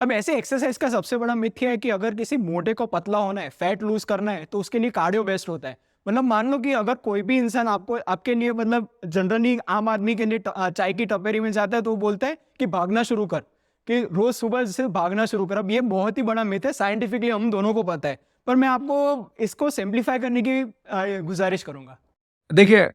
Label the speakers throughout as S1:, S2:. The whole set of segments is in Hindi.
S1: अब ऐसे एक्सरसाइज का सबसे बड़ा मिथ है कि अगर किसी मोटे को पतला होना है, फैट लूज करना है, तो उसके लिए कार्डियो बेस्ट होता है। मतलब मान लो कि अगर कोई भी इंसान आपको आपके लिए मतलब जनरली आम आदमी के लिए चाय की टपरी में जाता है तो वो बोलता है कि भागना शुरू कर, कि रोज सुबह से भागना शुरू कर। अब ये बहुत ही बड़ा मिथ है, साइंटिफिकली हम दोनों को पता है, पर मैं आपको इसको सिंप्लीफाई करने की गुजारिश करूंगा।
S2: देखिए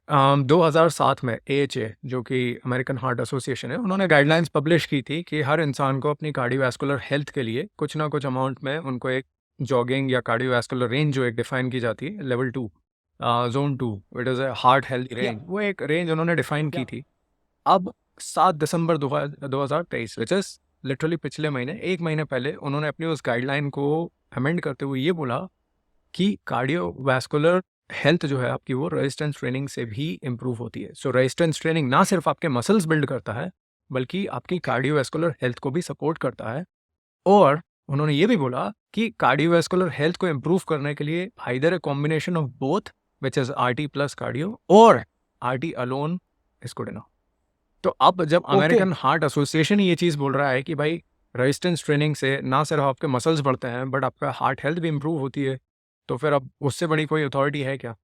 S2: 2007 में AHA जो कि अमेरिकन हार्ट एसोसिएशन है, उन्होंने गाइडलाइंस पब्लिश की थी कि हर इंसान को अपनी कार्डियोवैस्कुलर हेल्थ के लिए कुछ ना कुछ अमाउंट में उनको एक जॉगिंग या कार्डियोवैस्कुलर रेंज जो एक डिफाइन की जाती है, level 2 zone 2, it is a heart health range, वो एक रेंज उन्होंने डिफाइन की थी। अब 7 दिसंबर 2023 विच इज़ लिटरली पिछले महीने, एक महीने पहले उन्होंने अपनी उस गाइडलाइन को अमेंड करते हुए ये बोला कि कार्डियोवैस्कुलर हेल्थ जो है आपकी वो रेजिस्टेंस ट्रेनिंग से भी इम्प्रूव होती है। सो रेजिस्टेंस ट्रेनिंग ना सिर्फ आपके मसल्स बिल्ड करता है, बल्कि आपकी कार्डियोवैस्कुलर हेल्थ को भी सपोर्ट करता है। और उन्होंने ये भी बोला कि कार्डियोवैस्कुलर हेल्थ को इम्प्रूव करने के लिए either a combination of both which is RT plus cardio और RT alone is good enough. तो अब जब अमेरिकन हार्ट एसोसिएशन ये चीज़ बोल रहा है कि भाई रेजिस्टेंस ट्रेनिंग से ना सिर्फ आपके मसल्स बढ़ते हैं बट आपका हार्ट हेल्थ भी इम्प्रूव होती है, तो फिर अब उससे बड़ी कोई अथॉरिटी है क्या?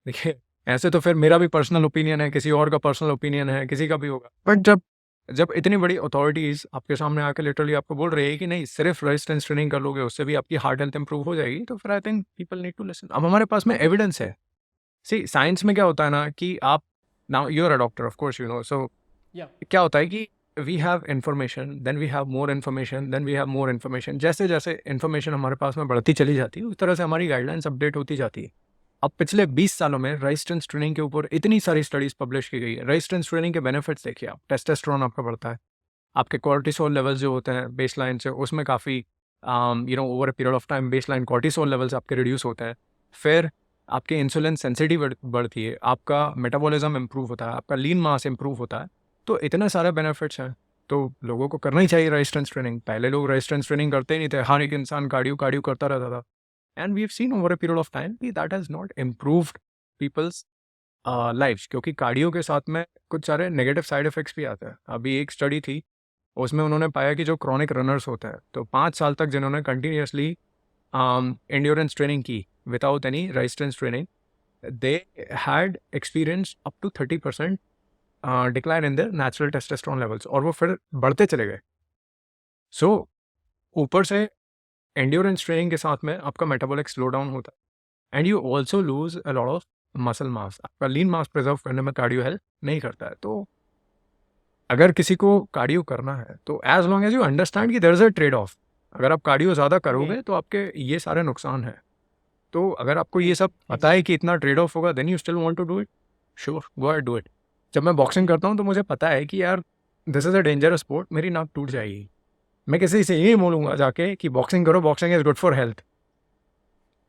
S2: देखिए, ऐसे तो फिर मेरा भी पर्सनल ओपिनियन है, किसी और का पर्सनल ओपिनियन है, किसी का भी होगा, बट जब जब इतनी बड़ी अथॉरिटीज़ आपके सामने आकर लिटरली आपको बोल रही है कि नहीं सिर्फ रेजिस्टेंस ट्रेनिंग कर लोगे उससे भी आपकी हार्ट हेल्थ इंप्रूव हो जाएगी, तो फिर I think people need to listen. अब हमारे पास में एविडेंस है। सी साइंस में क्या होता है ना कि आप, now you are a doctor of course you know, so क्या होता है कि we have information, then we have more information, then we have more information. जैसे जैसे इन्फॉर्मेशन हमारे पास में बढ़ती चली जाती है उस तरह से हमारी गाइडलाइंस अपडेट होती जाती है। अब पिछले 20 सालों में रेजिस्टेंस ट्रेनिंग के ऊपर इतनी सारी स्टडीज पब्लिश की गई है। रेजिस्टेंस ट्रेनिंग के बेनिफिट्स देखिए आप, टेस्टोस्टेरोन आपका बढ़ता है, आपके कॉर्टिसोल लेवल्स जो होते हैं बेसलाइन से उसमें काफ़ी over a period of time baseline cortisol levels आपके रिड्यूस होते हैं। फिर आपके इंसुलिन सेंसिटिव बढ़ती है, आपका मेटाबॉलिज्म इंप्रूव होता है, आपका लीन मास इंप्रूव होता है। तो इतने सारे बेनिफिट्स हैं, तो लोगों को करना ही चाहिए रेजिस्टेंस ट्रेनिंग। पहले लोग रेजिस्टेंस ट्रेनिंग करते ही नहीं थे, हर एक इंसान कार्डियो कार्डियो करता रहता था, and we have seen over a period of time कि that has not improved people's lifes, क्योंकि कार्डियो के साथ में कुछ सारे नेगेटिव साइड इफेक्ट्स भी आते हैं। अभी एक स्टडी थी, उसमें उन्होंने पाया कि जो क्रॉनिक रनर्स होते हैं, तो 5 साल तक जिन्होंने कंटिन्यूसली एंड्योरेंस ट्रेनिंग की without any resistance training, they had experienced up to 30% decline in their natural testosterone levels, और वो फिर बढ़ते चले गए। सो ऊपर से एंड्योरेंस ट्रेनिंग के साथ में आपका मेटाबॉलिक स्लो डाउन होता है and you also lose a lot of muscle mass. आपका लीन मास प्रिजर्व करने में कार्डियो हेल्प नहीं करता है। तो अगर किसी को कार्डियो करना है तो as long as you understand कि there is a trade off, अगर आप कार्डियो ज़्यादा करोगे तो आपके ये सारे नुकसान हैं। तो अगर आपको ये सब पता है कि इतना ट्रेड ऑफ होगा, then you still want to do it, sure go ahead do it. जब मैं बॉक्सिंग करता हूँ तो मुझे पता है कि यार this is a dangerous sport, मेरी नाक टूट जाएगी। मैं किसी से यही बोलूँगा जाके कि बॉक्सिंग करो, boxing is good for health.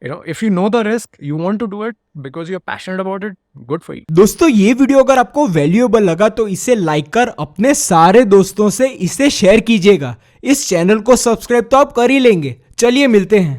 S2: You know, if you know the risk, you want to do it because you are passionate about it, good for you.
S3: दोस्तों ये वीडियो अगर आपको वैल्यूएबल लगा तो इसे लाइक कर अपने सारे दोस्तों से इसे शेयर कीजिएगा। इस चैनल को सब्सक्राइब तो आप कर ही लेंगे। चलिए मिलते हैं।